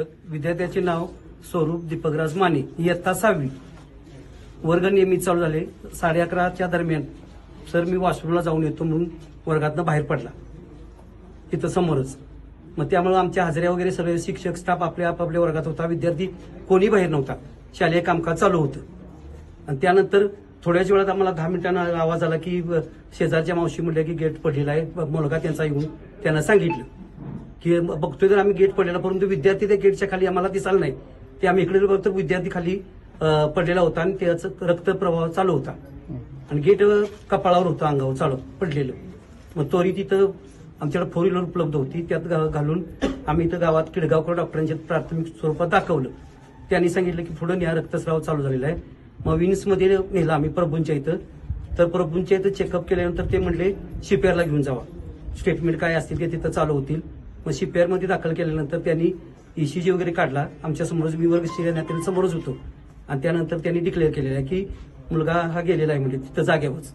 शिक्षक विद्यार्थ्याचे नाव स्वरूप दीपकराज माने, इयत्ता 6वी, वर्ग नियमित चालू झाले. 11:30च्या दरम्यान सर मी वॉशरूमला जाऊन येतो म्हणून वर्गातनं बाहेर पडला, तिथं समोरच. मग त्यामुळे आमच्या हाजऱ्या वगैरे सगळे शिक्षक स्टाफ आपापल्या वर्गात होता, विद्यार्थी कोणी बाहेर नव्हता, शालेय कामकाज चालू होतं. आणि त्यानंतर थोड्याच वेळात आम्हाला 10 मिनिटांना आवाज आला की शेजारच्या मावशी म्हणल्या की गेट पडलेला आहे. मुलगा त्यांचा येऊन त्यांना सांगितलं की बघतोय तर आम्ही गेट पडलेला, परंतु विद्यार्थी त्या गेटच्या खाली आम्हाला दिसाल नाही. ते आम्ही इकडे बघतो विद्यार्थी खाली पडलेला होता आणि त्याचा रक्तप्रवाह चालू होता आणि गेट कपाळावर होतं, अंगावर चालू पडलेलं. मग तोरी तिथं आमच्याकडे 4 व्हीलर उपलब्ध होती, त्यात घालून आम्ही इथं गावात किडगावकर डॉक्टरांच्या प्राथमिक स्वरूपात दाखवलं. त्यांनी सांगितलं की पुढे न्या, रक्तस्राव चालू झालेला आहे. मग विन्समध्ये नेलं आम्ही प्रभूंच्या इथं. तर प्रभूंच्या इथं चेकअप केल्यानंतर ते म्हणले CPRला घेऊन जावा, स्टेटमेंट काय असतील ते तिथं चालू होतील. मग CPRमध्ये दाखल केल्यानंतर त्यांनी ECG वगैरे काढला. आमच्या समोरच मी वर्ग समोरच होतो आणि त्यानंतर त्यांनी डिक्लेअर केलेलं आहे की मुलगा हा गेलेला आहे म्हणजे तिथं जाग्यावरच.